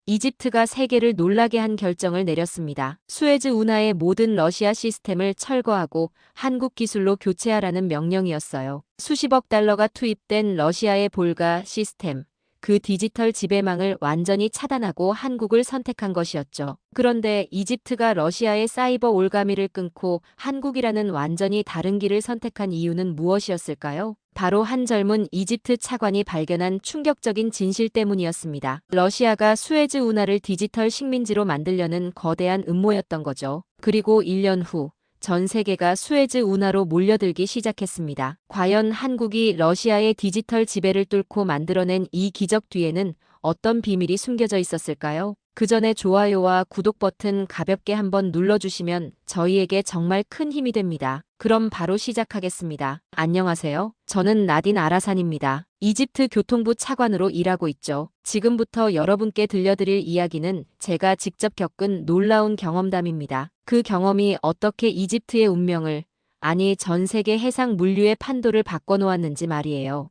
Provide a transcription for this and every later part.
이집트가 세계를 놀라게 한 결정을 내렸습니다. 수에즈 운하의 모든 러시아 시스템을 철거하고 한국 기술로 교체하라는 명령이었어요. 수십억 달러가 투입된 러시아의 볼가 시스템, 그 디지털 지배망을 완전히 차단하고 한국을 선택한 것이었죠. 그런데 이집트가 러시아의 사이버 올가미를 끊고 한국이라는 완전히 다른 길을 선택한 이유는 무엇이었을까요? 바로 한 젊은 이집트 차관이 발견한 충격적인 진실 때문이었습니다. 러시아가 수에즈 운하를 디지털 식민지로 만들려는 거대한 음모였던 거죠. 그리고 1년 후 전 세계가 수에즈 운하로 몰려들기 시작했습니다. 과연 한국이 러시아의 디지털 지배를 뚫고 만들어낸 이 기적 뒤에는 어떤 비밀이 숨겨져 있었을까요? 그 전에 좋아요와 구독 버튼 가볍게 한번 눌러주시면 저희에게 정말 큰 힘이 됩니다. 그럼 바로 시작하겠습니다. 안녕하세요. 저는 나딘 아라산입니다. 이집트 교통부 차관으로 일하고 있죠. 지금부터 여러분께 들려드릴 이야기는 제가 직접 겪은 놀라운 경험담입니다. 그 경험이 어떻게 이집트의 운명을, 아니 전 세계 해상 물류의 판도를 바꿔놓았는지 말이에요.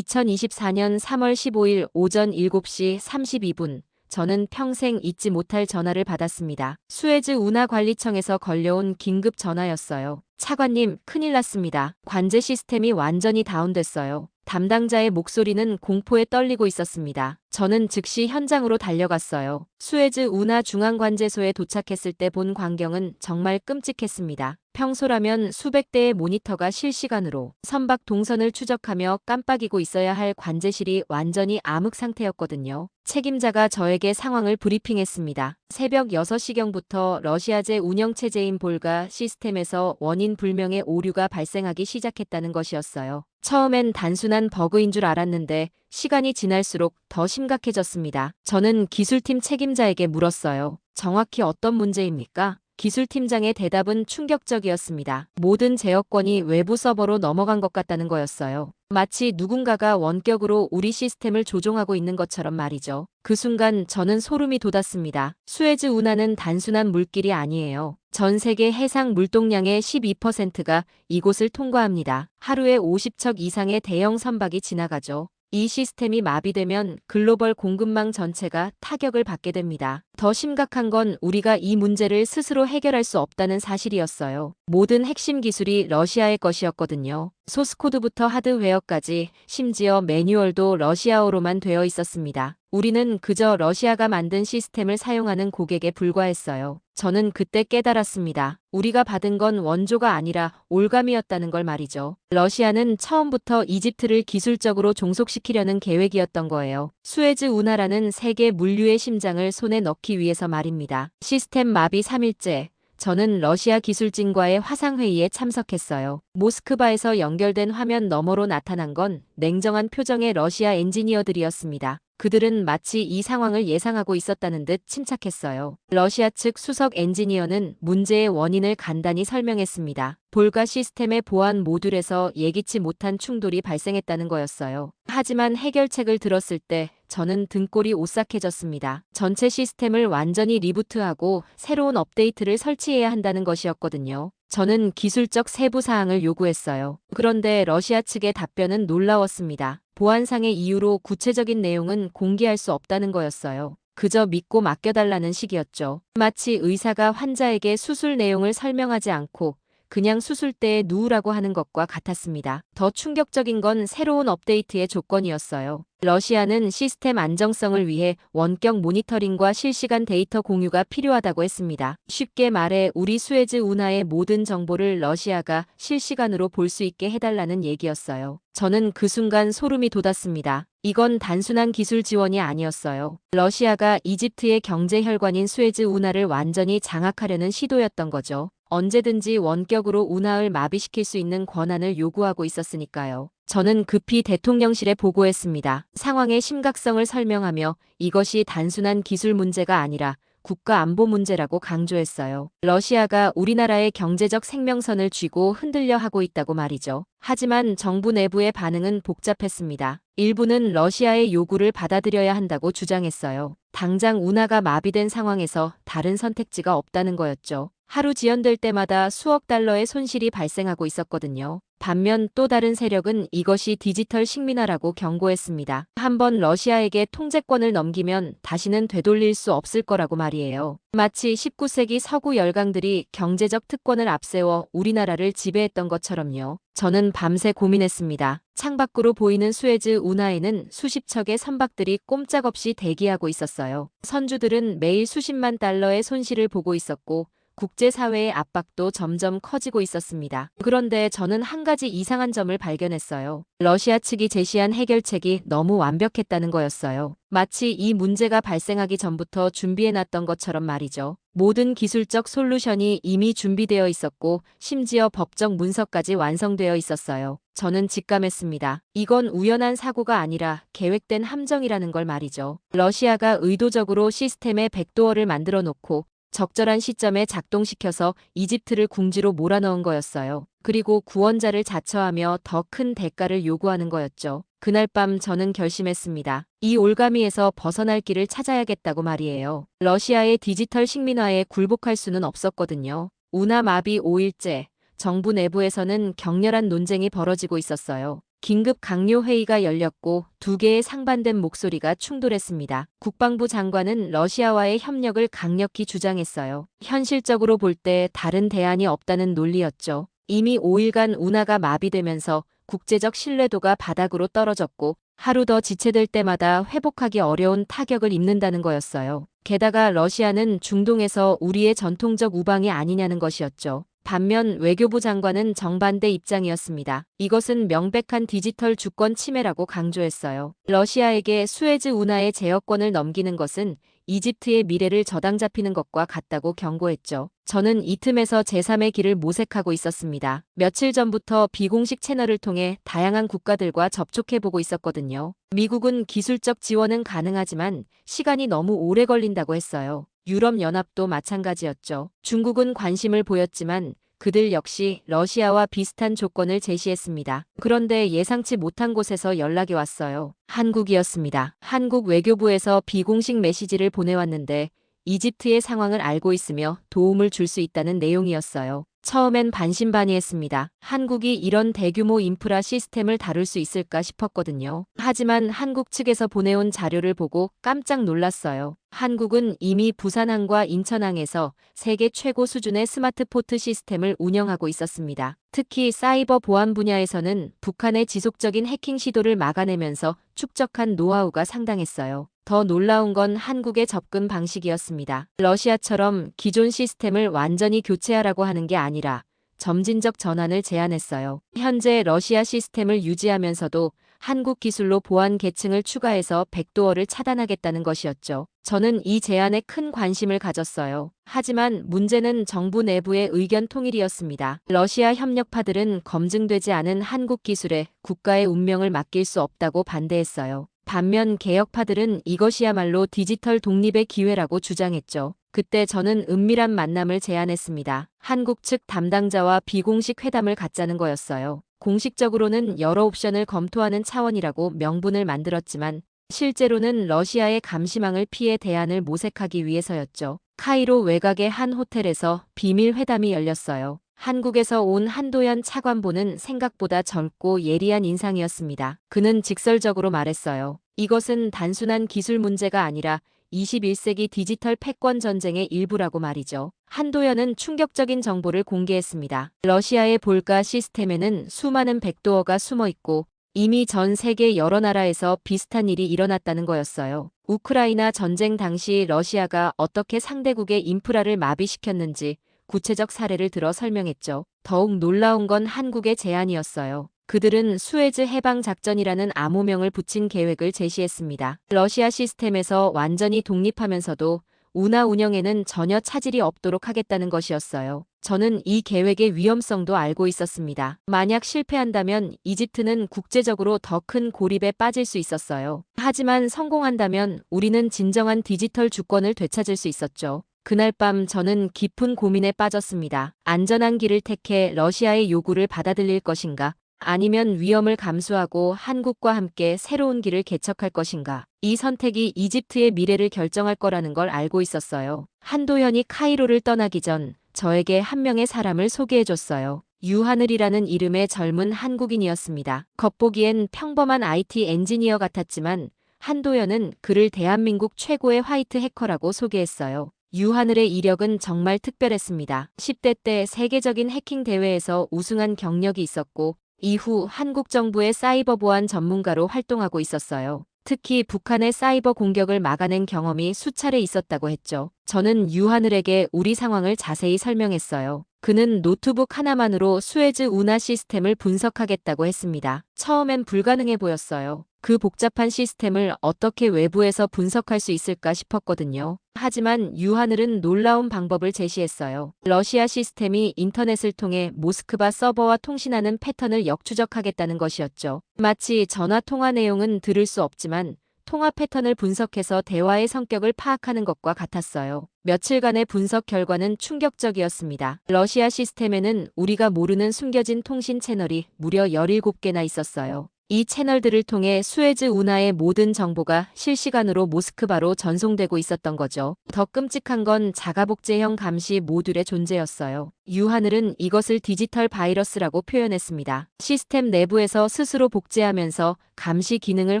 2024년 3월 15일 오전 7시 32분. 저는 평생 잊지 못할 전화를 받았습니다. 수에즈 운하관리청에서 걸려온 긴급 전화였어요. 차관님, 큰일 났습니다. 관제 시스템이 완전히 다운됐어요. 담당자의 목소리는 공포에 떨리고 있었습니다. 저는 즉시 현장으로 달려갔어요. 수에즈 운하 중앙관제소에 도착했을 때 본 광경은 정말 끔찍했습니다. 평소라면 수백 대의 모니터가 실시간으로 선박 동선을 추적하며 깜빡이고 있어야 할 관제실이 완전히 암흑 상태였거든요. 책임자가 저에게 상황을 브리핑했습니다. 새벽 6시경부터 러시아제 운영체제인 볼가 시스템에서 원인 불명의 오류가 발생하기 시작했다는 것이었어요. 처음엔 단순한 버그인 줄 알았는데 시간이 지날수록 더 심각해졌습니다. 저는 기술팀 책임자에게 물었어요. 정확히 어떤 문제입니까? 기술팀장의 대답은 충격적이었습니다. 모든 제어권이 외부 서버로 넘어간 것 같다는 거였어요. 마치 누군가가 원격으로 우리 시스템을 조종하고 있는 것처럼 말이죠. 그 순간 저는 소름이 돋았습니다. 수에즈 운하는 단순한 물길이 아니에요. 전 세계 해상 물동량의 12%가 이곳을 통과합니다. 하루에 50척 이상의 대형 선박이 지나가죠. 이 시스템이 마비되면 글로벌 공급망 전체가 타격을 받게 됩니다. 더 심각한 건 우리가 이 문제를 스스로 해결할 수 없다는 사실이었어요. 모든 핵심 기술이 러시아의 것이었거든요. 소스코드부터 하드웨어까지, 심지어 매뉴얼도 러시아어로만 되어 있었습니다. 우리는 그저 러시아가 만든 시스템을 사용하는 고객에 불과했어요. 저는 그때 깨달았습니다. 우리가 받은 건 원조가 아니라 올감이었다는 걸 말이죠. 러시아는 처음부터 이집트를 기술적으로 종속시키려는 계획이었던 거예요. 수에즈 운하라는 세계 물류의 심장을 손에 넣기 위해서 말입니다. 시스템 마비 3일째. 저는 러시아 기술진과의 화상회의에 참석했어요. 모스크바에서 연결된 화면 너머로 나타난 건 냉정한 표정의 러시아 엔지니어들이었습니다. 그들은 마치 이 상황을 예상하고 있었다는 듯 침착했어요. 러시아 측 수석 엔지니어는 문제의 원인을 간단히 설명했습니다. 볼가 시스템의 보안 모듈에서 예기치 못한 충돌이 발생했다는 거였어요. 하지만 해결책을 들었을 때 저는 등골이 오싹해졌습니다. 전체 시스템을 완전히 리부트하고 새로운 업데이트를 설치해야 한다는 것이었거든요. 저는 기술적 세부 사항을 요구했어요. 그런데 러시아 측의 답변은 놀라웠습니다. 보안상의 이유로 구체적인 내용은 공개할 수 없다는 거였어요. 그저 믿고 맡겨달라는 식이었죠. 마치 의사가 환자에게 수술 내용을 설명하지 않고 그냥 수술대에 누우라고 하는 것과 같았습니다. 더 충격적인 건 새로운 업데이트의 조건이었어요. 러시아는 시스템 안정성을 위해 원격 모니터링과 실시간 데이터 공유가 필요하다고 했습니다. 쉽게 말해 우리 수에즈 운하의 모든 정보를 러시아가 실시간으로 볼 수 있게 해달라는 얘기였어요. 저는 그 순간 소름이 돋았습니다. 이건 단순한 기술 지원이 아니었어요. 러시아가 이집트의 경제 혈관인 수에즈 운하를 완전히 장악하려는 시도였던 거죠. 언제든지 원격으로 운하를 마비시킬 수 있는 권한을 요구하고 있었으니까요. 저는 급히 대통령실에 보고했습니다. 상황의 심각성을 설명하며 이것이 단순한 기술 문제가 아니라 국가 안보 문제라고 강조했어요. 러시아가 우리나라의 경제적 생명선을 쥐고 흔들려 하고 있다고 말이죠. 하지만 정부 내부의 반응은 복잡했습니다. 일부는 러시아의 요구를 받아들여야 한다고 주장했어요. 당장 운하가 마비된 상황에서 다른 선택지가 없다는 거였죠. 하루 지연될 때마다 수억 달러의 손실이 발생하고 있었거든요. 반면 또 다른 세력은 이것이 디지털 식민화라고 경고했습니다. 한번 러시아에게 통제권을 넘기면 다시는 되돌릴 수 없을 거라고 말이에요. 마치 19세기 서구 열강들이 경제적 특권을 앞세워 우리나라를 지배했던 것처럼요. 저는 밤새 고민했습니다. 창밖으로 보이는 수에즈 운하에는 수십 척의 선박들이 꼼짝없이 대기하고 있었어요. 선주들은 매일 수십만 달러의 손실을 보고 있었고 국제사회의 압박도 점점 커지고 있었습니다. 그런데 저는 한 가지 이상한 점을 발견했어요. 러시아 측이 제시한 해결책이 너무 완벽했다는 거였어요. 마치 이 문제가 발생하기 전부터 준비해놨던 것처럼 말이죠. 모든 기술적 솔루션이 이미 준비되어 있었고 심지어 법적 문서까지 완성되어 있었어요. 저는 직감했습니다. 이건 우연한 사고가 아니라 계획된 함정이라는 걸 말이죠. 러시아가 의도적으로 시스템에 백도어를 만들어 놓고 적절한 시점에 작동시켜서 이집트를 궁지로 몰아넣은 거였어요. 그리고 구원자를 자처하며 더 큰 대가를 요구하는 거였죠. 그날 밤 저는 결심했습니다. 이 올가미에서 벗어날 길을 찾아야겠다고 말이에요. 러시아의 디지털 식민화에 굴복할 수는 없었거든요. 운하 마비 5일째, 정부 내부에서는 격렬한 논쟁이 벌어지고 있었어요. 긴급 강요 회의가 열렸고 두 개의 상반된 목소리가 충돌했습니다. 국방부 장관은 러시아와의 협력을 강력히 주장했어요. 현실적으로 볼 때 다른 대안이 없다는 논리였죠. 이미 5일간 운하가 마비되면서 국제적 신뢰도가 바닥으로 떨어졌고 하루 더 지체될 때마다 회복하기 어려운 타격을 입는다는 거였어요. 게다가 러시아는 중동에서 우리의 전통적 우방이 아니냐는 것이었죠. 반면 외교부 장관은 정반대 입장이었습니다. 이것은 명백한 디지털 주권 침해라고 강조했어요. 러시아에게 수에즈 운하의 제어권을 넘기는 것은 이집트의 미래를 저당 잡히는 것과 같다고 경고했죠. 저는 이 틈에서 제3의 길을 모색하고 있었습니다. 며칠 전부터 비공식 채널을 통해 다양한 국가들과 접촉해보고 있었거든요. 미국은 기술적 지원은 가능하지만 시간이 너무 오래 걸린다고 했어요. 유럽연합도 마찬가지였죠. 중국은 관심을 보였지만 그들 역시 러시아와 비슷한 조건을 제시했습니다. 그런데 예상치 못한 곳에서 연락이 왔어요. 한국이었습니다. 한국 외교부에서 비공식 메시지를 보내왔는데 이집트의 상황을 알고 있으며 도움을 줄 수 있다는 내용이었어요. 처음엔 반신반의했습니다. 한국이 이런 대규모 인프라 시스템을 다룰 수 있을까 싶었거든요. 하지만 한국 측에서 보내온 자료를 보고 깜짝 놀랐어요. 한국은 이미 부산항과 인천항에서 세계 최고 수준의 스마트 포트 시스템을 운영하고 있었습니다. 특히 사이버 보안 분야에서는 북한의 지속적인 해킹 시도를 막아내면서 축적한 노하우가 상당했어요. 더 놀라운 건 한국의 접근 방식이었습니다. 러시아처럼 기존 시스템을 완전히 교체하라고 하는 게 아니라 점진적 전환을 제안했어요. 현재 러시아 시스템을 유지하면서도 한국 기술로 보안 계층을 추가해서 백도어를 차단하겠다는 것이었죠. 저는 이 제안에 큰 관심을 가졌어요. 하지만 문제는 정부 내부의 의견 통일이었습니다. 러시아 협력파들은 검증되지 않은 한국 기술에 국가의 운명을 맡길 수 없다고 반대했어요. 반면 개혁파들은 이것이야말로 디지털 독립의 기회라고 주장했죠. 그때 저는 은밀한 만남을 제안했습니다. 한국 측 담당자와 비공식 회담을 갖자는 거였어요. 공식적으로는 여러 옵션을 검토하는 차원이라고 명분을 만들었지만 실제로는 러시아의 감시망을 피해 대안을 모색하기 위해서였죠. 카이로 외곽의 한 호텔에서 비밀 회담이 열렸어요. 한국에서 온 한도현 차관보는 생각보다 젊고 예리한 인상이었습니다. 그는 직설적으로 말했어요. 이것은 단순한 기술 문제가 아니라 21세기 디지털 패권 전쟁의 일부라고 말이죠. 한도현은 충격적인 정보를 공개했습니다. 러시아의 볼가 시스템에는 수많은 백도어가 숨어 있고 이미 전 세계 여러 나라에서 비슷한 일이 일어났다는 거였어요. 우크라이나 전쟁 당시 러시아가 어떻게 상대국의 인프라를 마비시켰는지 구체적 사례를 들어 설명했죠. 더욱 놀라운 건 한국의 제안이었어요. 그들은 수에즈 해방 작전이라는 암호명을 붙인 계획을 제시했습니다. 러시아 시스템에서 완전히 독립하면서도 운하 운영에는 전혀 차질이 없도록 하겠다는 것이었어요. 저는 이 계획의 위험성도 알고 있었습니다. 만약 실패한다면 이집트는 국제적으로 더 큰 고립에 빠질 수 있었어요. 하지만 성공한다면 우리는 진정한 디지털 주권을 되찾을 수 있었죠. 그날 밤 저는 깊은 고민에 빠졌습니다. 안전한 길을 택해 러시아의 요구를 받아들일 것인가? 아니면 위험을 감수하고 한국과 함께 새로운 길을 개척할 것인가? 이 선택이 이집트의 미래를 결정할 거라는 걸 알고 있었어요. 한도현이 카이로를 떠나기 전 저에게 한 명의 사람을 소개해줬어요. 유하늘이라는 이름의 젊은 한국인이었습니다. 겉보기엔 평범한 IT 엔지니어 같았지만 한도연은 그를 대한민국 최고의 화이트 해커라고 소개했어요. 유하늘의 이력은 정말 특별했습니다. 10대 때 세계적인 해킹 대회에서 우승한 경력이 있었고 이후 한국 정부의 사이버 보안 전문가로 활동하고 있었어요. 특히 북한의 사이버 공격을 막아낸 경험이 수차례 있었다고 했죠. 저는 유하늘에게 우리 상황을 자세히 설명했어요. 그는 노트북 하나만으로 수에즈 운하 시스템을 분석하겠다고 했습니다. 처음엔 불가능해 보였어요. 그 복잡한 시스템을 어떻게 외부에서 분석할 수 있을까 싶었거든요. 하지만 유하늘은 놀라운 방법을 제시했어요. 러시아 시스템이 인터넷을 통해 모스크바 서버와 통신하는 패턴을 역추적하겠다는 것이었죠. 마치 전화 통화 내용은 들을 수 없지만 통화 패턴을 분석해서 대화의 성격을 파악하는 것과 같았어요. 며칠간의 분석 결과는 충격적이었습니다. 러시아 시스템에는 우리가 모르는 숨겨진 통신 채널이 무려 17개나 있었어요. 이 채널들을 통해 수에즈 운하의 모든 정보가 실시간으로 모스크바로 전송되고 있었던 거죠. 더 끔찍한 건 자가복제형 감시 모듈의 존재였어요. 유하늘은 이것을 디지털 바이러스라고 표현했습니다. 시스템 내부에서 스스로 복제하면서 감시 기능을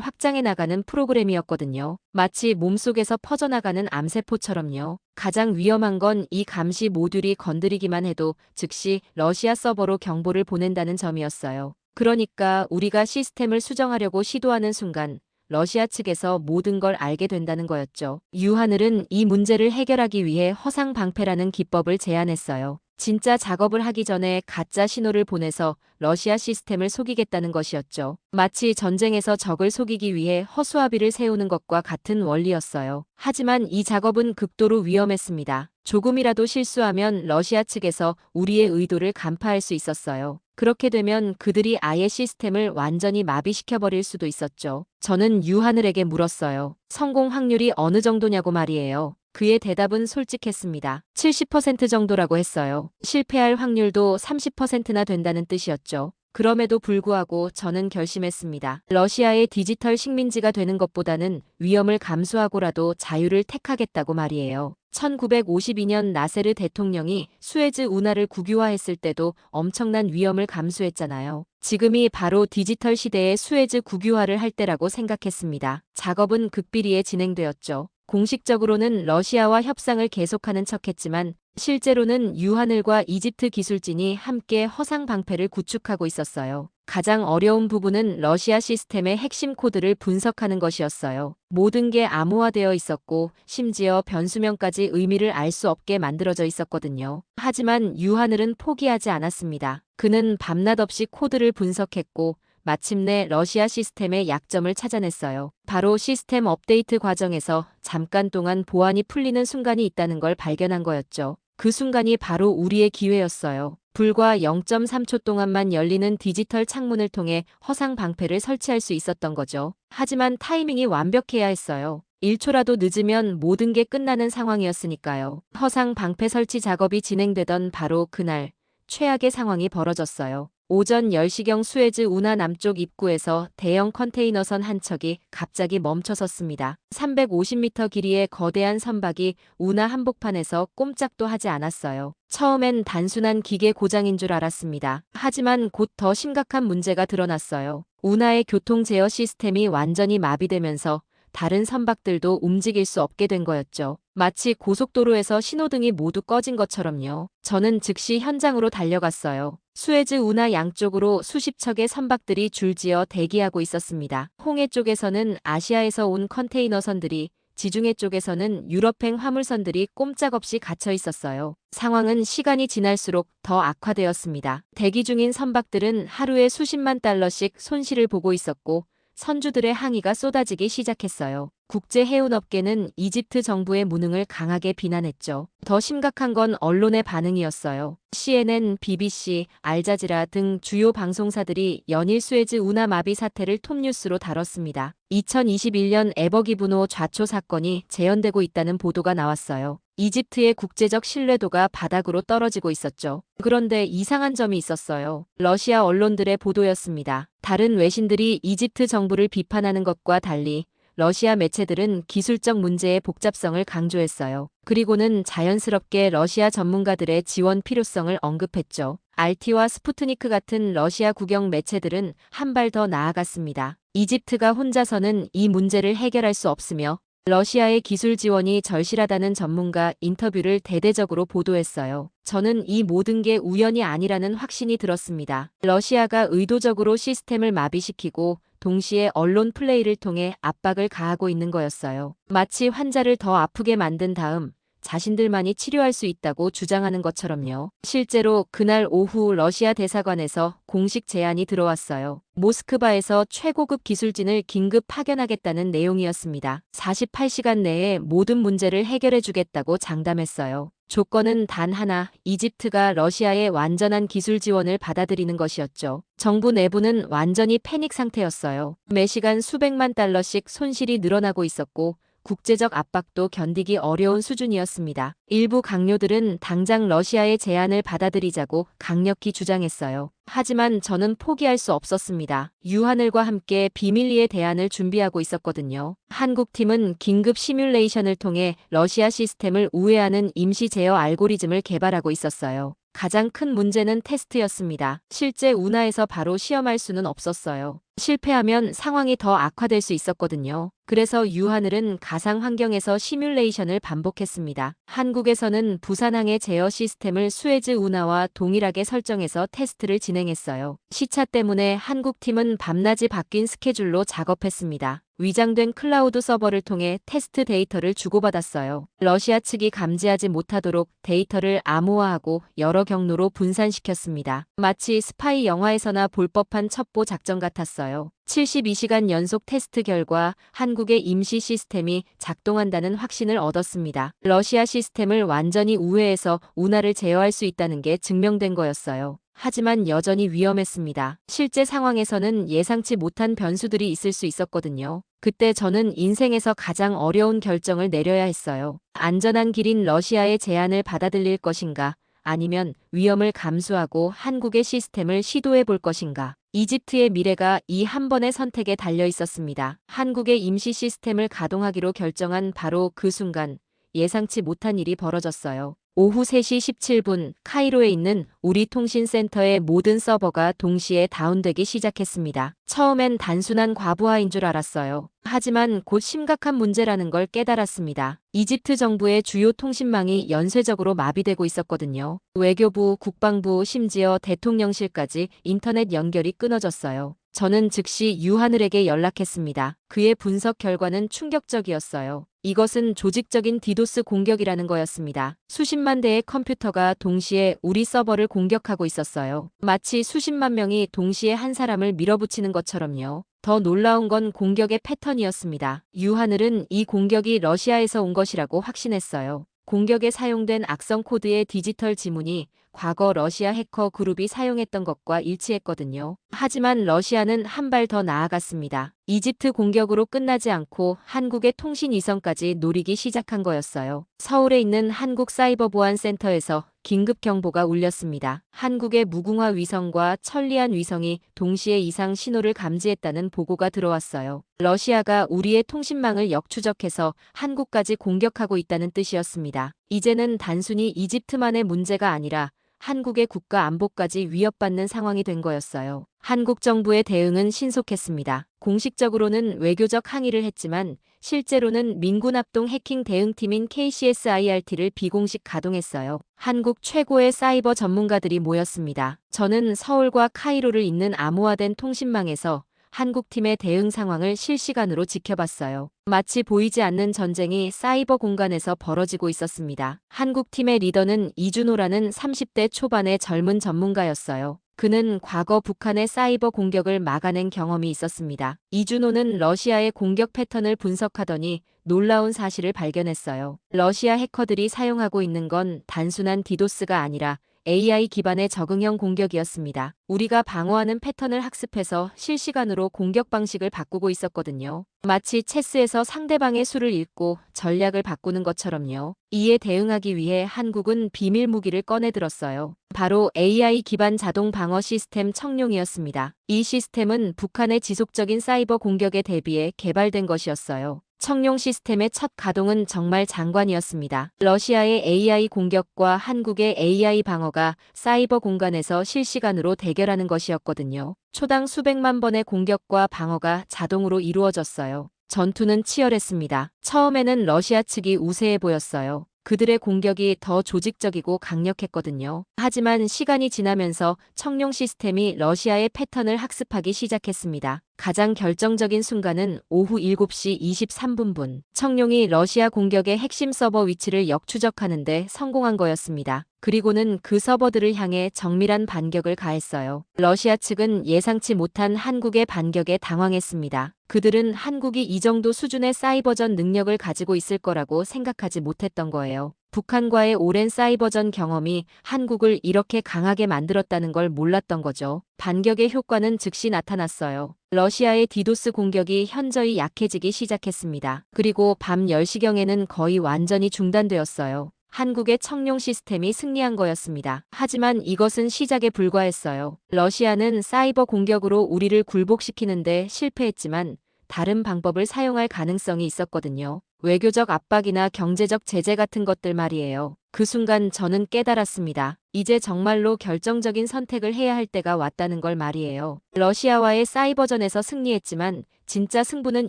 확장해 나가는 프로그램이었거든요. 마치 몸속에서 퍼져나가는 암세포처럼요. 가장 위험한 건 이 감시 모듈이 건드리기만 해도 즉시 러시아 서버로 경보를 보낸다는 점이었어요. 그러니까 우리가 시스템을 수정하려고 시도하는 순간 러시아 측에서 모든 걸 알게 된다는 거였죠. 유하늘은 이 문제를 해결하기 위해 허상 방패라는 기법을 제안했어요. 진짜 작업을 하기 전에 가짜 신호를 보내서 러시아 시스템을 속이겠다는 것이었죠. 마치 전쟁에서 적을 속이기 위해 허수아비를 세우는 것과 같은 원리였어요. 하지만 이 작업은 극도로 위험했습니다. 조금이라도 실수하면 러시아 측에서 우리의 의도를 간파할 수 있었어요. 그렇게 되면 그들이 아예 시스템을 완전히 마비시켜버릴 수도 있었죠. 저는 유하늘에게 물었어요. 성공 확률이 어느 정도냐고 말이에요. 그의 대답은 솔직했습니다. 70% 정도라고 했어요. 실패할 확률도 30%나 된다는 뜻이었죠. 그럼에도 불구하고 저는 결심했습니다. 러시아의 디지털 식민지가 되는 것보다는 위험을 감수하고라도 자유를 택하겠다고 말이에요. 1952년 나세르 대통령이 수에즈 운하를 국유화했을 때도 엄청난 위험을 감수했잖아요. 지금이 바로 디지털 시대의 수에즈 국유화를 할 때라고 생각했습니다. 작업은 극비리에 진행되었죠. 공식적으로는 러시아와 협상을 계속하는 척했지만 실제로는 유하늘과 이집트 기술진이 함께 허상 방패를 구축하고 있었어요. 가장 어려운 부분은 러시아 시스템의 핵심 코드를 분석하는 것이었어요. 모든 게 암호화되어 있었고 심지어 변수명까지 의미를 알 수 없게 만들어져 있었거든요. 하지만 유하늘은 포기하지 않았습니다. 그는 밤낮 없이 코드를 분석했고 마침내 러시아 시스템의 약점을 찾아냈어요. 바로 시스템 업데이트 과정에서 잠깐 동안 보안이 풀리는 순간이 있다는 걸 발견한 거였죠. 그 순간이 바로 우리의 기회였어요. 불과 0.3초 동안만 열리는 디지털 창문을 통해 허상 방패를 설치할 수 있었던 거죠. 하지만 타이밍이 완벽해야 했어요. 1초라도 늦으면 모든 게 끝나는 상황이었으니까요. 허상 방패 설치 작업이 진행되던 바로 그날 최악의 상황이 벌어졌어요. 오전 10시경 수에즈 운하 남쪽 입구에서 대형 컨테이너선 한 척이 갑자기 멈춰섰습니다. 350m 길이의 거대한 선박이 운하 한복판에서 꼼짝도 하지 않았어요. 처음엔 단순한 기계 고장인 줄 알았습니다. 하지만 곧 더 심각한 문제가 드러났어요. 운하의 교통 제어 시스템이 완전히 마비되면서 다른 선박들도 움직일 수 없게 된 거였죠. 마치 고속도로에서 신호등이 모두 꺼진 것처럼요. 저는 즉시 현장으로 달려갔어요. 수에즈 운하 양쪽으로 수십 척의 선박들이 줄지어 대기하고 있었습니다. 홍해 쪽에서는 아시아에서 온 컨테이너선들이, 지중해 쪽에서는 유럽행 화물선들이 꼼짝없이 갇혀 있었어요. 상황은 시간이 지날수록 더 악화되었습니다. 대기 중인 선박들은 하루에 수십만 달러씩 손실을 보고 있었고 선주들의 항의가 쏟아지기 시작했어요. 국제해운업계는 이집트 정부의 무능을 강하게 비난했죠. 더 심각한 건 언론의 반응이었어요. CNN, BBC, 알자지라 등 주요 방송사들이 연일 수에즈 운하 마비 사태를 톱뉴스로 다뤘습니다. 2021년 에버기브노 좌초 사건이 재현되고 있다는 보도가 나왔어요. 이집트의 국제적 신뢰도가 바닥으로 떨어지고 있었죠. 그런데 이상한 점이 있었어요. 러시아 언론들의 보도였습니다. 다른 외신들이 이집트 정부를 비판하는 것과 달리 러시아 매체들은 기술적 문제의 복잡성을 강조했어요. 그리고는 자연스럽게 러시아 전문가들의 지원 필요성을 언급했죠. RT와 스푸트니크 같은 러시아 국영 매체들은 한 발 더 나아갔습니다. 이집트가 혼자서는 이 문제를 해결할 수 없으며 러시아의 기술 지원이 절실하다는 전문가 인터뷰를 대대적으로 보도했어요. 저는 이 모든 게 우연이 아니라는 확신이 들었습니다. 러시아가 의도적으로 시스템을 마비시키고 동시에 언론 플레이를 통해 압박을 가하고 있는 거였어요. 마치 환자를 더 아프게 만든 다음 자신들만이 치료할 수 있다고 주장하는 것처럼요. 실제로 그날 오후 러시아 대사관에서 공식 제안이 들어왔어요. 모스크바에서 최고급 기술진을 긴급 파견하겠다는 내용이었습니다. 48시간 내에 모든 문제를 해결해 주겠다고 장담했어요. 조건은 단 하나, 이집트가 러시아의 완전한 기술 지원을 받아들이는 것이었죠. 정부 내부는 완전히 패닉 상태였어요. 매시간 수백만 달러씩 손실이 늘어나고 있었고 국제적 압박도 견디기 어려운 수준이었습니다. 일부 강요들은 당장 러시아의 제안을 받아들이자고 강력히 주장했어요. 하지만 저는 포기할 수 없었습니다. 유하늘과 함께 비밀리에 대안을 준비하고 있었거든요. 한국팀은 긴급 시뮬레이션을 통해 러시아 시스템을 우회하는 임시 제어 알고리즘을 개발하고 있었어요. 가장 큰 문제는 테스트였습니다. 실제 운하에서 바로 시험할 수는 없었어요. 실패하면 상황이 더 악화될 수 있었거든요. 그래서 유하늘은 가상 환경에서 시뮬레이션을 반복했습니다. 한국에서는 부산항의 제어 시스템을 수에즈 운하와 동일하게 설정해서 테스트를 진행했어요. 시차 때문에 한국팀은 밤낮이 바뀐 스케줄로 작업했습니다. 위장된 클라우드 서버를 통해 테스트 데이터를 주고받았어요. 러시아 측이 감지하지 못하도록 데이터를 암호화하고 여러 경로로 분산시켰습니다. 마치 스파이 영화에서나 볼 법한 첩보 작전 같았어요. 72시간 연속 테스트 결과 한국의 임시 시스템이 작동한다는 확신을 얻었습니다. 러시아 시스템을 완전히 우회해서 운하를 제어할 수 있다는 게 증명된 거였어요. 하지만 여전히 위험했습니다. 실제 상황에서는 예상치 못한 변수들이 있을 수 있었거든요. 그때 저는 인생에서 가장 어려운 결정을 내려야 했어요. 안전한 길인 러시아의 제안을 받아들일 것인가, 아니면 위험을 감수하고 한국의 시스템을 시도해 볼 것인가. 이집트의 미래가 이 한 번의 선택에 달려 있었습니다. 한국의 임시 시스템을 가동하기로 결정한 바로 그 순간 예상치 못한 일이 벌어졌어요. 오후 3시 17분 카이로에 있는 우리 통신센터의 모든 서버가 동시에 다운되기 시작했습니다. 처음엔 단순한 과부하인 줄 알았어요. 하지만 곧 심각한 문제라는 걸 깨달았습니다. 이집트 정부의 주요 통신망이 연쇄적으로 마비되고 있었거든요. 외교부, 국방부, 심지어 대통령실까지 인터넷 연결이 끊어졌어요. 저는 즉시 유하늘에게 연락했습니다. 그의 분석 결과는 충격적이었어요. 이것은 조직적인 디도스 공격이라는 거였습니다. 수십만 대의 컴퓨터가 동시에 우리 서버를 공격하고 있었어요. 마치 수십만 명이 동시에 한 사람을 밀어붙이는 것처럼요. 더 놀라운 건 공격의 패턴이었습니다. 유하늘은 이 공격이 러시아에서 온 것이라고 확신했어요. 공격에 사용된 악성 코드의 디지털 지문이 과거 러시아 해커 그룹이 사용했던 것과 일치했거든요. 하지만 러시아는 한 발 더 나아갔습니다. 이집트 공격으로 끝나지 않고 한국의 통신 위성까지 노리기 시작한 거였어요. 서울에 있는 한국사이버보안센터에서 긴급 경보가 울렸습니다. 한국의 무궁화 위성과 천리안 위성이 동시에 이상 신호를 감지했다는 보고가 들어왔어요. 러시아가 우리의 통신망을 역추적해서 한국까지 공격하고 있다는 뜻이었습니다. 이제는 단순히 이집트만의 문제가 아니라 한국의 국가 안보까지 위협받는 상황이 된 거였어요. 한국 정부의 대응은 신속했습니다. 공식적으로는 외교적 항의를 했지만 실제로는 민군합동 해킹 대응팀인 KCSIRT를 비공식 가동했어요. 한국 최고의 사이버 전문가들이 모였습니다. 저는 서울과 카이로를 잇는 암호화된 통신망에서 한국팀의 대응 상황을 실시간으로 지켜봤어요. 마치 보이지 않는 전쟁이 사이버 공간에서 벌어지고 있었습니다. 한국팀의 리더는 이준호라는 30대 초반의 젊은 전문가였어요. 그는 과거 북한의 사이버 공격을 막아낸 경험이 있었습니다. 이준호는 러시아의 공격 패턴을 분석하더니 놀라운 사실을 발견했어요. 러시아 해커들이 사용하고 있는 건 단순한 디도스가 아니라 AI 기반의 적응형 공격이었습니다. 우리가 방어하는 패턴을 학습해서 실시간으로 공격 방식을 바꾸고 있었거든요. 마치 체스에서 상대방의 수를 읽고 전략을 바꾸는 것처럼요. 이에 대응하기 위해 한국은 비밀 무기를 꺼내들었어요. 바로 AI 기반 자동 방어 시스템 청룡이었습니다. 이 시스템은 북한의 지속적인 사이버 공격에 대비해 개발된 것이었어요. 청룡 시스템의 첫 가동은 정말 장관이었습니다. 러시아의 AI 공격과 한국의 AI 방어가 사이버 공간에서 실시간으로 대결하는 것이었거든요. 초당 수백만 번의 공격과 방어가 자동으로 이루어졌어요. 전투는 치열했습니다. 처음에는 러시아 측이 우세해 보였어요. 그들의 공격이 더 조직적이고 강력했거든요. 하지만 시간이 지나면서 청룡 시스템이 러시아의 패턴을 학습하기 시작했습니다. 가장 결정적인 순간은 오후 7시 23분. 청룡이 러시아 공격의 핵심 서버 위치를 역추적하는 데 성공한 거였습니다. 그리고는 그 서버들을 향해 정밀한 반격을 가했어요. 러시아 측은 예상치 못한 한국의 반격에 당황했습니다. 그들은 한국이 이 정도 수준의 사이버전 능력을 가지고 있을 거라고 생각하지 못했던 거예요. 북한과의 오랜 사이버전 경험이 한국을 이렇게 강하게 만들었다는 걸 몰랐던 거죠. 반격의 효과는 즉시 나타났어요. 러시아의 디도스 공격이 현저히 약해지기 시작했습니다. 그리고 밤 10시경에는 거의 완전히 중단되었어요. 한국의 청룡 시스템이 승리한 거였습니다. 하지만 이것은 시작에 불과했어요. 러시아는 사이버 공격으로 우리를 굴복시키는데 실패했지만 다른 방법을 사용할 가능성이 있었거든요. 외교적 압박이나 경제적 제재 같은 것들 말이에요. 그 순간 저는 깨달았습니다. 이제 정말로 결정적인 선택을 해야 할 때가 왔다는 걸 말이에요. 러시아와의 사이버전에서 승리했지만 진짜 승부는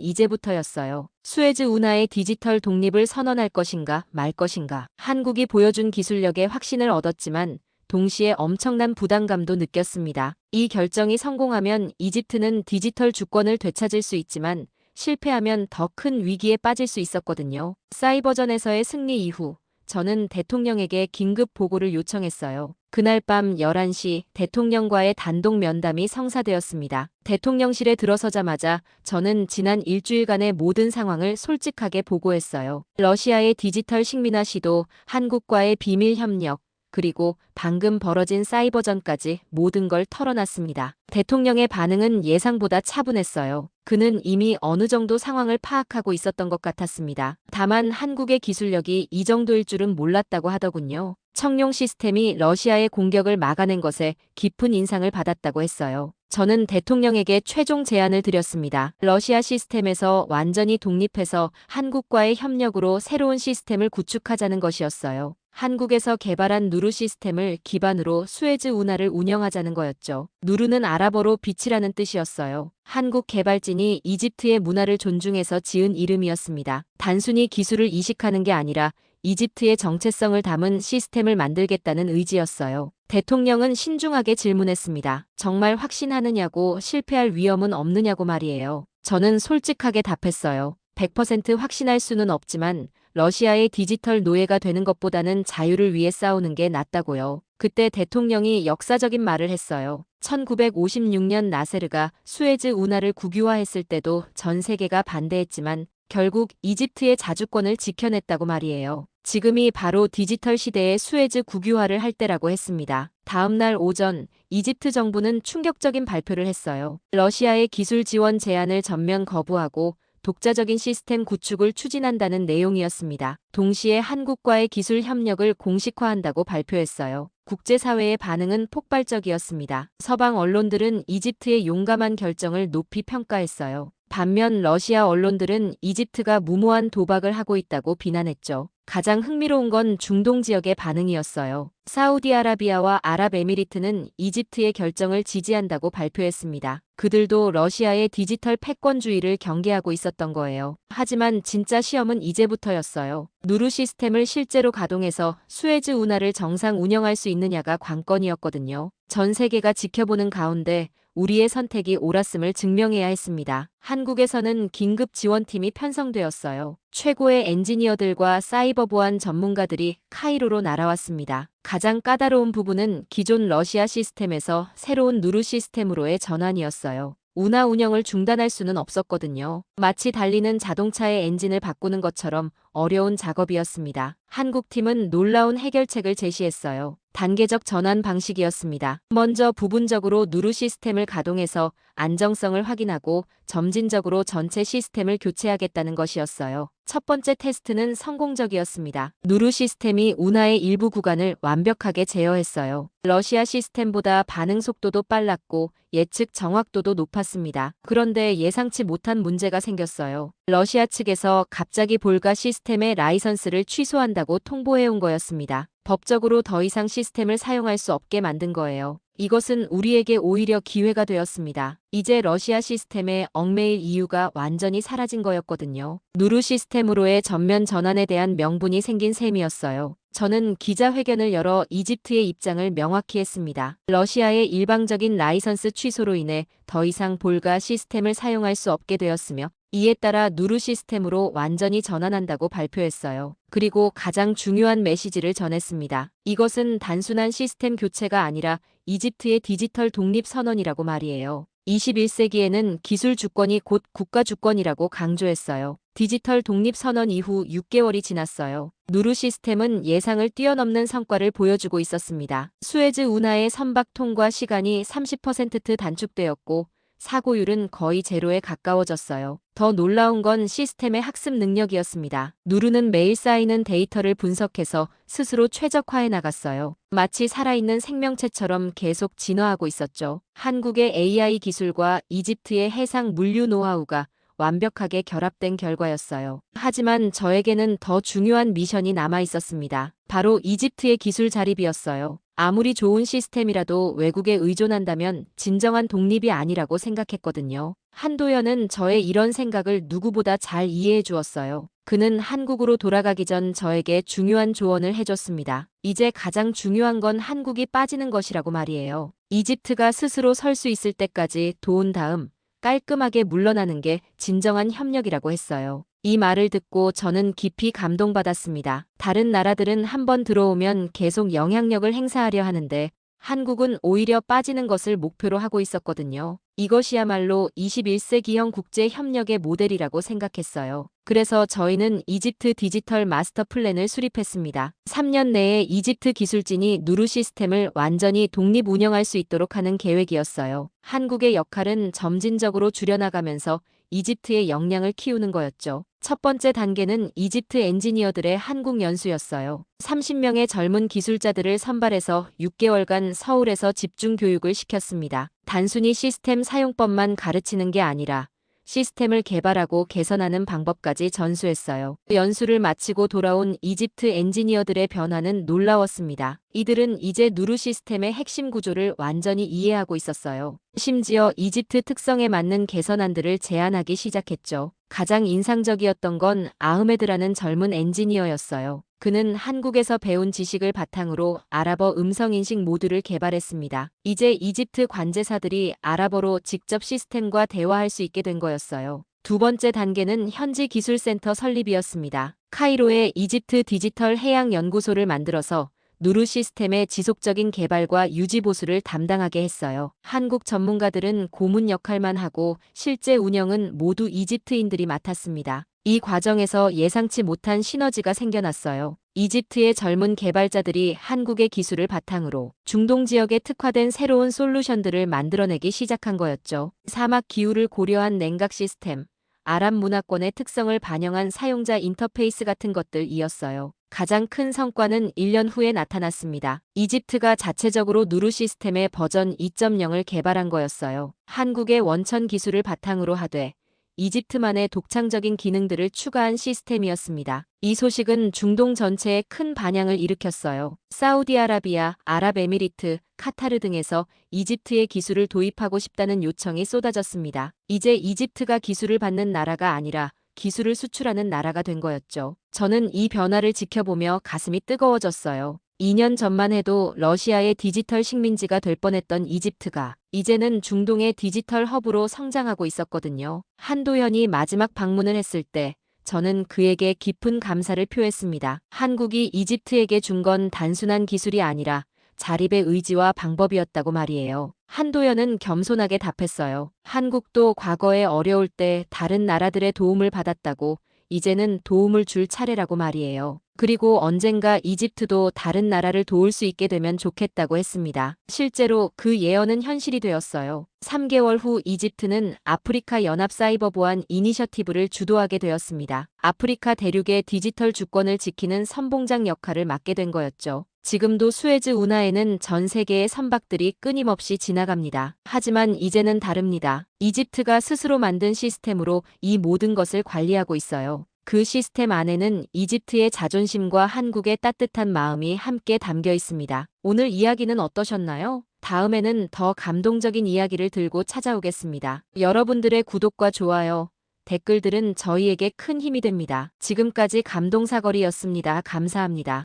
이제부터였어요. 수에즈 운하의 디지털 독립을 선언할 것인가 말 것인가. 한국이 보여준 기술력에 확신을 얻었지만 동시에 엄청난 부담감도 느꼈습니다. 이 결정이 성공하면 이집트는 디지털 주권을 되찾을 수 있지만 실패하면 더 큰 위기에 빠질 수 있었거든요. 사이버전에서의 승리 이후 저는 대통령에게 긴급 보고를 요청했어요. 그날 밤 11시 대통령과의 단독 면담이 성사되었습니다. 대통령실에 들어서자마자 저는 지난 일주일간의 모든 상황을 솔직하게 보고했어요. 러시아의 디지털 식민화 시도, 한국과의 비밀 협력, 그리고 방금 벌어진 사이버전까지 모든 걸 털어놨습니다. 대통령의 반응은 예상보다 차분했어요. 그는 이미 어느 정도 상황을 파악하고 있었던 것 같았습니다. 다만 한국의 기술력이 이 정도일 줄은 몰랐다고 하더군요. 청룡 시스템이 러시아의 공격을 막아낸 것에 깊은 인상을 받았다고 했어요. 저는 대통령에게 최종 제안을 드렸습니다. 러시아 시스템에서 완전히 독립해서 한국과의 협력으로 새로운 시스템을 구축하자는 것이었어요. 한국에서 개발한 누르 시스템을 기반으로 수에즈 운하를 운영하자는 거였죠. 누르는 아랍어로 빛이라는 뜻이었어요. 한국 개발진이 이집트의 문화를 존중해서 지은 이름이었습니다. 단순히 기술을 이식하는 게 아니라 이집트의 정체성을 담은 시스템을 만들겠다는 의지였어요. 대통령은 신중하게 질문했습니다. 정말 확신하느냐고, 실패할 위험은 없느냐고 말이에요. 저는 솔직하게 답했어요. 100% 확신할 수는 없지만 러시아의 디지털 노예가 되는 것보다는 자유를 위해 싸우는 게 낫다고요. 그때 대통령이 역사적인 말을 했어요. 1956년 나세르가 수에즈 운하를 국유화했을 때도 전 세계가 반대했지만 결국 이집트의 자주권을 지켜냈다고 말이에요. 지금이 바로 디지털 시대의 수에즈 국유화를 할 때라고 했습니다. 다음 날 오전 이집트 정부는 충격적인 발표를 했어요. 러시아의 기술 지원 제안을 전면 거부하고 독자적인 시스템 구축을 추진한다는 내용이었습니다. 동시에 한국과의 기술 협력을 공식화한다고 발표했어요. 국제사회의 반응은 폭발적이었습니다. 서방 언론들은 이집트의 용감한 결정을 높이 평가했어요. 반면 러시아 언론들은 이집트가 무모한 도박을 하고 있다고 비난했죠. 가장 흥미로운 건 중동 지역의 반응이었어요. 사우디아라비아와 아랍에미리트는 이집트의 결정을 지지한다고 발표했습니다. 그들도 러시아의 디지털 패권주의를 경계하고 있었던 거예요. 하지만 진짜 시험은 이제부터였어요. 누르 시스템을 실제로 가동해서 수에즈 운하를 정상 운영할 수 있느냐가 관건이었거든요. 전 세계가 지켜보는 가운데 우리의 선택이 옳았음을 증명해야 했습니다. 한국에서는 긴급 지원팀이 편성되었어요. 최고의 엔지니어들과 사이버 보안 전문가들이 카이로로 날아왔습니다. 가장 까다로운 부분은 기존 러시아 시스템에서 새로운 누르 시스템으로의 전환이었어요. 운하 운영을 중단할 수는 없었거든요. 마치 달리는 자동차의 엔진을 바꾸는 것처럼 어려운 작업이었습니다. 한국 팀은 놀라운 해결책을 제시했어요. 단계적 전환 방식이었습니다. 먼저 부분적으로 누루 시스템을 가동해서 안정성을 확인하고 점진적으로 전체 시스템을 교체하겠다는 것이었어요. 첫 번째 테스트는 성공적이었습니다. 누루 시스템이 운하의 일부 구간을 완벽하게 제어했어요. 러시아 시스템보다 반응 속도도 빨랐고 예측 정확도도 높았습니다. 그런데 예상치 못한 문제가 생겼어요. 러시아 측에서 갑자기 볼가 시스템의 라이선스를 취소한다고 통보해온 거였습니다. 법적으로 더 이상 시스템을 사용할 수 없게 만든 거예요. 이것은 우리에게 오히려 기회가 되었습니다. 이제 러시아 시스템에 얽매일 이유가 완전히 사라진 거였거든요. 누루 시스템으로의 전면 전환에 대한 명분이 생긴 셈이었어요. 저는 기자회견을 열어 이집트의 입장을 명확히 했습니다. 러시아의 일방적인 라이선스 취소로 인해 더 이상 볼가 시스템을 사용할 수 없게 되었으며 이에 따라 누루 시스템으로 완전히 전환한다고 발표했어요. 그리고 가장 중요한 메시지를 전했습니다. 이것은 단순한 시스템 교체가 아니라 이집트의 디지털 독립 선언이라고 말이에요. 21세기에는 기술 주권이 곧 국가 주권이라고 강조했어요. 디지털 독립 선언 이후 6개월이 지났어요. 누루 시스템은 예상을 뛰어넘는 성과를 보여주고 있었습니다. 수에즈 운하의 선박 통과 시간이 30% 단축되었고 사고율은 거의 제로에 가까워졌어요. 더 놀라운 건 시스템의 학습 능력이었습니다. 누르는 매일 쌓이는 데이터를 분석해서 스스로 최적화해 나갔어요. 마치 살아있는 생명체처럼 계속 진화하고 있었죠. 한국의 AI 기술과 이집트의 해상 물류 노하우가 완벽하게 결합된 결과였어요. 하지만 저에게는 더 중요한 미션이 남아 있었습니다. 바로 이집트의 기술 자립이었어요. 아무리 좋은 시스템이라도 외국에 의존한다면 진정한 독립이 아니라고 생각했거든요. 한도연은 저의 이런 생각을 누구보다 잘 이해해 주었어요. 그는 한국으로 돌아가기 전 저에게 중요한 조언을 해줬습니다. 이제 가장 중요한 건 한국이 빠지는 것이라고 말이에요. 이집트가 스스로 설 수 있을 때까지 도운 다음 깔끔하게 물러나는 게 진정한 협력이라고 했어요. 이 말을 듣고 저는 깊이 감동받았습니다. 다른 나라들은 한번 들어오면 계속 영향력을 행사하려 하는데 한국은 오히려 빠지는 것을 목표로 하고 있었거든요. 이것이야말로 21세기형 국제 협력의 모델이라고 생각했어요. 그래서 저희는 이집트 디지털 마스터 플랜을 수립했습니다. 3년 내에 이집트 기술진이 누루 시스템을 완전히 독립 운영할 수 있도록 하는 계획이었어요. 한국의 역할은 점진적으로 줄여나가면서 이집트의 역량을 키우는 거였죠. 첫 번째 단계는 이집트 엔지니어들의 한국 연수였어요. 30명의 젊은 기술자들을 선발해서 6개월간 서울에서 집중 교육을 시켰습니다. 단순히 시스템 사용법만 가르치는 게 아니라 시스템을 개발하고 개선하는 방법까지 전수했어요. 연수를 마치고 돌아온 이집트 엔지니어들의 변화는 놀라웠습니다. 이들은 이제 누루 시스템의 핵심 구조를 완전히 이해하고 있었어요. 심지어 이집트 특성에 맞는 개선안들을 제안하기 시작했죠. 가장 인상적이었던 건 아흐메드라는 젊은 엔지니어였어요. 그는 한국에서 배운 지식을 바탕으로 아랍어 음성인식 모듈을 개발했습니다. 이제 이집트 관제사들이 아랍어로 직접 시스템과 대화할 수 있게 된 거였어요. 두 번째 단계는 현지 기술센터 설립이었습니다. 카이로에 이집트 디지털 해양 연구소를 만들어서 누루 시스템의 지속적인 개발과 유지 보수를 담당하게 했어요. 한국 전문가들은 고문 역할만 하고 실제 운영은 모두 이집트인들이 맡았습니다. 이 과정에서 예상치 못한 시너지가 생겨났어요. 이집트의 젊은 개발자들이 한국의 기술을 바탕으로 중동 지역에 특화된 새로운 솔루션들을 만들어내기 시작한 거였죠. 사막 기후를 고려한 냉각 시스템, 아랍 문화권의 특성을 반영한 사용자 인터페이스 같은 것들이었어요. 가장 큰 성과는 1년 후에 나타났습니다. 이집트가 자체적으로 누루 시스템의 버전 2.0을 개발한 거였어요. 한국의 원천 기술을 바탕으로 하되 이집트만의 독창적인 기능들을 추가한 시스템이었습니다. 이 소식은 중동 전체에 큰 반향을 일으켰어요. 사우디아라비아, 아랍에미리트, 카타르 등에서 이집트의 기술을 도입하고 싶다는 요청이 쏟아졌습니다. 이제 이집트가 기술을 받는 나라가 아니라 기술을 수출하는 나라가 된 거였죠. 저는 이 변화를 지켜보며 가슴이 뜨거워졌어요. 2년 전만 해도 러시아의 디지털 식민지가 될 뻔했던 이집트가 이제는 중동의 디지털 허브로 성장하고 있었거든요. 한도현이 마지막 방문을 했을 때 저는 그에게 깊은 감사를 표했습니다. 한국이 이집트에게 준 건 단순한 기술이 아니라 자립의 의지와 방법이었다고 말이에요. 한도연은 겸손하게 답했어요. 한국도 과거에 어려울 때 다른 나라들의 도움을 받았다고 이제는 도움을 줄 차례라고 말이에요. 그리고 언젠가 이집트도 다른 나라를 도울 수 있게 되면 좋겠다고 했습니다. 실제로 그 예언은 현실이 되었어요. 3개월 후 이집트는 아프리카 연합 사이버 보안 이니셔티브를 주도하게 되었습니다. 아프리카 대륙의 디지털 주권을 지키는 선봉장 역할을 맡게 된 거였죠. 지금도 수에즈 운하에는 전 세계의 선박들이 끊임없이 지나갑니다. 하지만 이제는 다릅니다. 이집트가 스스로 만든 시스템으로 이 모든 것을 관리하고 있어요. 그 시스템 안에는 이집트의 자존심과 한국의 따뜻한 마음이 함께 담겨 있습니다. 오늘 이야기는 어떠셨나요? 다음에는 더 감동적인 이야기를 들고 찾아오겠습니다. 여러분들의 구독과 좋아요, 댓글들은 저희에게 큰 힘이 됩니다. 지금까지 감동사거리였습니다. 감사합니다.